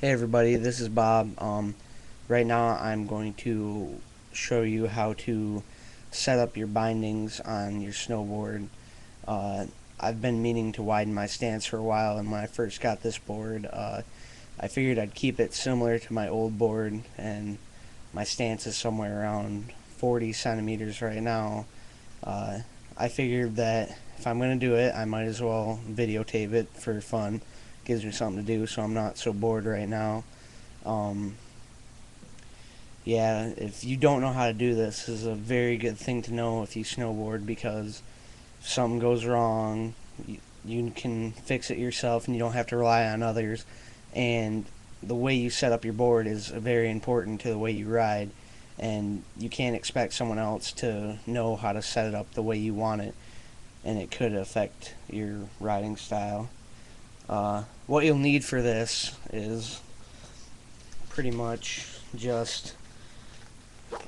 Hey everybody, this is Bob. Right now I'm going to show you how to set up your bindings on your snowboard. Uh, I've been meaning to widen my stance for a while, and when I first got this board, I figured I'd keep it similar to my old board, and my stance is somewhere around 40 centimeters right now. Uh, I figured that if I'm going to do it, I might as well videotape it for fun. Gives me something to do so I'm not so bored right now. Um, yeah, if you don't know how to do this, this is a very good thing to know if you snowboard, because if something goes wrong, you can fix it yourself and you don't have to rely on others. And the way you set up your board is very important to the way you ride, and you can't expect someone else to know how to set it up the way you want it, and it could affect your riding style. What you'll need for this is pretty much just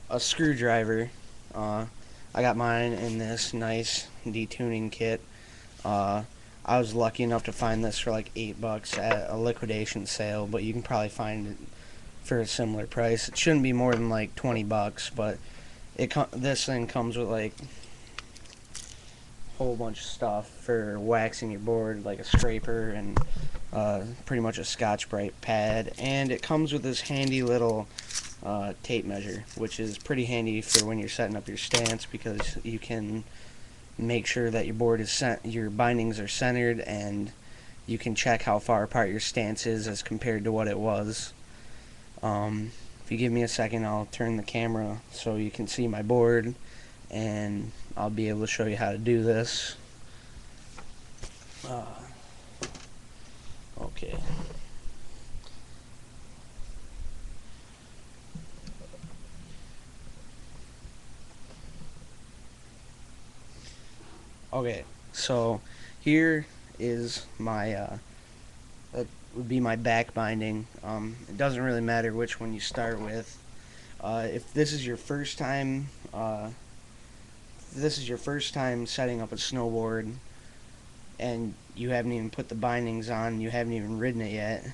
a screwdriver. Uh, I got mine in this nice detuning kit. Uh, I was lucky enough to find this for like $8 at a liquidation sale, but you can probably find it for a similar price. It shouldn't be more than like $20, but this thing comes with like a whole bunch of stuff for waxing your board, like a scraper and pretty much a Scotch-Brite pad, and it comes with this handy little tape measure, which is pretty handy for when you're setting up your stance, because you can make sure that your board is your bindings are centered, and you can check how far apart your stance is as compared to what it was. If you give me a second, I'll turn the camera so you can see my board, and I'll be able to show you how to do this. Uh, okay. Okay, so here is my that would be my back binding. It doesn't really matter which one you start with. If this is your first time, setting up a snowboard, and you haven't even put the bindings on, you haven't even ridden it yet.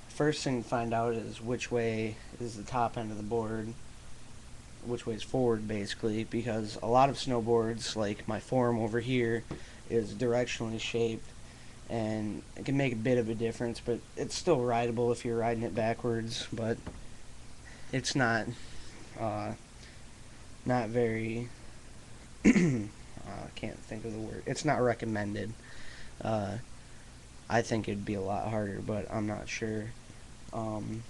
First thing to find out is which way is the top end of the board, which way is forward, basically, because a lot of snowboards, like my form over here, is directionally shaped, and it can make a bit of a difference, but it's still rideable if you're riding it backwards. But it's uh, not very can't think of the word. It's not recommended. Uh, I think it'd be a lot harder, but I'm not sure. Um,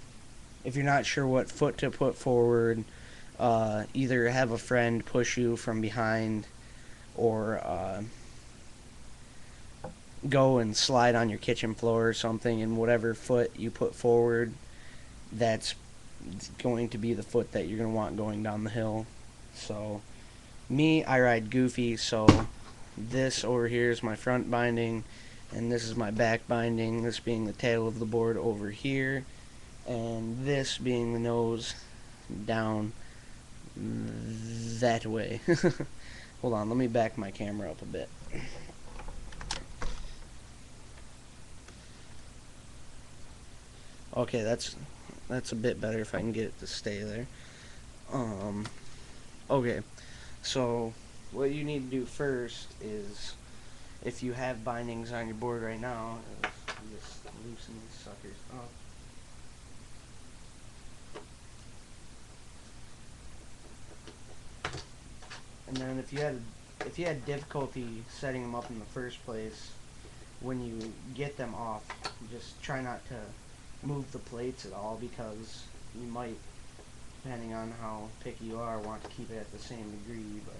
if you're not sure what foot to put forward, either have a friend push you from behind, or go and slide on your kitchen floor or something, and whatever foot you put forward, that's going to be the foot that you're going to want going down the hill. So, me, I ride goofy, so this over here is my front binding, and this is my back binding, this being the tail of the board over here, and this being the nose down that way. Hold on, let me back my camera up a bit. Okay, that's a bit better if I can get it to stay there. Um, okay, so what you need to do first is, if you have bindings on your board right now, is you just loosen these suckers up. And then if you had difficulty setting them up in the first place, when you get them off, just try not to move the plates at all, because you might, depending on how picky you are, want to keep it at the same degree. But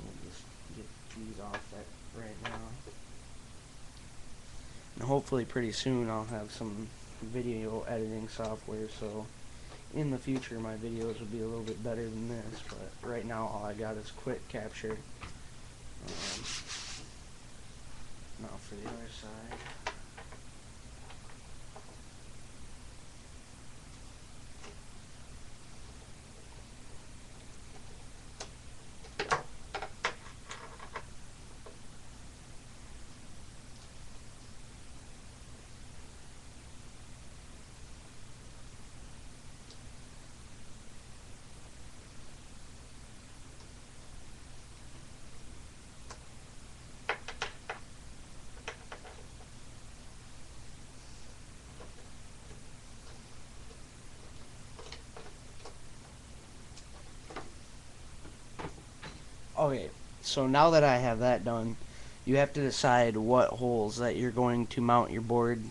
we'll just get these off right now. And hopefully pretty soon I'll have some video editing software, so in the future my videos will be a little bit better than this. But right now all I got is quick capture. Now for the other side. Okay, so now that I have that done, you have to decide what holes that you're going to mount your board,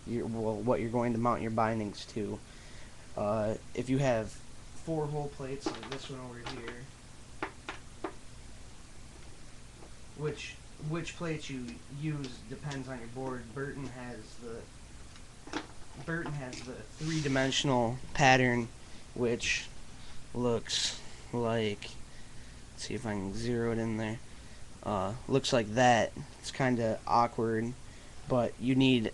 what you're going to mount your bindings to. If you have 4-hole plates like this one over here, which plates you use depends on your board. Burton has the three-dimensional pattern, which looks like, let's see if I can zero it in there. Looks like that. It's kind of awkward, but you need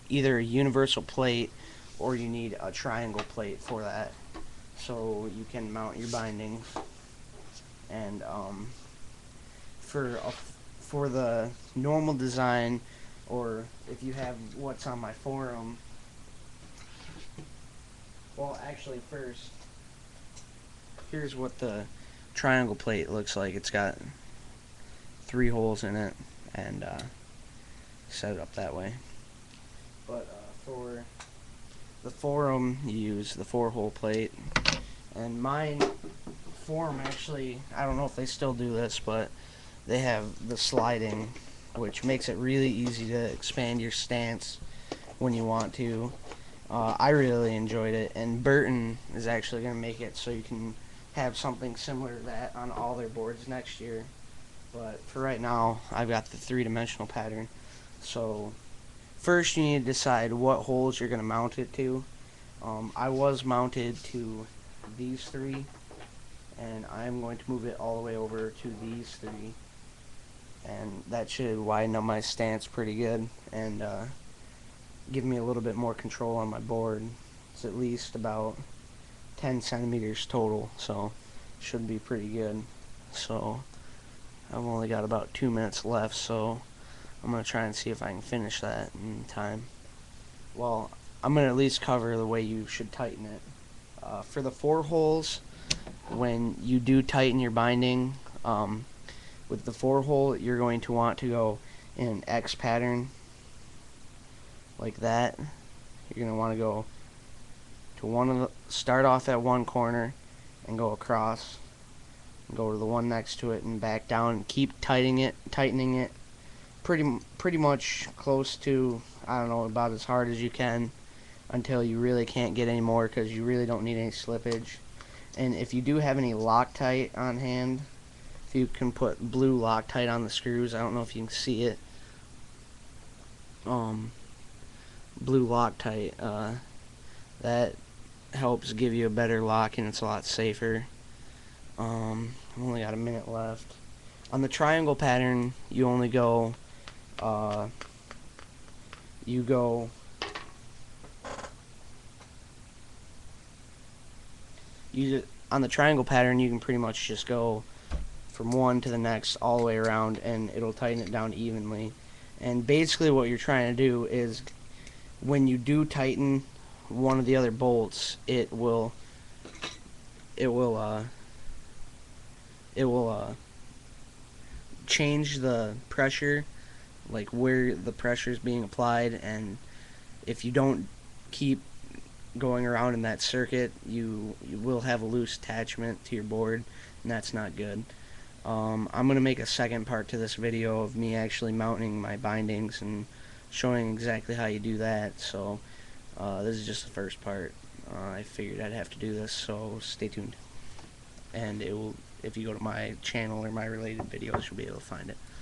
either a universal plate or you need a triangle plate for that, so you can mount your bindings. And for the normal design, or if you have what's on my forum, well, actually, first, here's what the triangle plate looks like. It's got 3 holes in it, and set it up that way. But for the forum, you use the 4-hole plate. And mine, forum, actually, I don't know if they still do this, but they have the sliding, which makes it really easy to expand your stance when you want to. I really enjoyed it, and Burton is actually going to make it so you can have something similar to that on all their boards next year. But for right now, I've got the 3-dimensional pattern. So first you need to decide what holes you're going to mount it to. I was mounted to these 3, and I'm going to move it all the way over to these 3, and that should widen up my stance pretty good and give me a little bit more control on my board. It's at least about 10 centimeters total, so should be pretty good. So I've only got about 2 minutes left, so I'm going to try and see if I can finish that in time. Well, I'm going to at least cover the way you should tighten it. For the 4 holes, when you do tighten your binding, with the 4-hole, you're going to want to go in an X pattern, like that. You're going to want to go to start off at one corner and go across, and go to the one next to it and back down, and keep tightening it pretty much close to, I don't know, about as hard as you can until you really can't get any more, because you really don't need any slippage. And if you do have any Loctite on hand, if you can put blue Loctite on the screws, I don't know if you can see it. Blue Loctite, that helps give you a better lock, and it's a lot safer. I've only got a minute left. On the triangle pattern, you only go, on the triangle pattern, you can pretty much just go from one to the next all the way around, and it'll tighten it down evenly. And basically what you're trying to do is, when you do tighten one of the other bolts, it will change the pressure, like where the pressure is being applied, and if you don't keep going around in that circuit, you will have a loose attachment to your board, and that's not good. I'm going to make a second part to this video of me actually mounting my bindings and showing exactly how you do that. So this is just the first part. I figured I'd have to do this, so stay tuned. And if you go to my channel or my related videos, you'll be able to find it.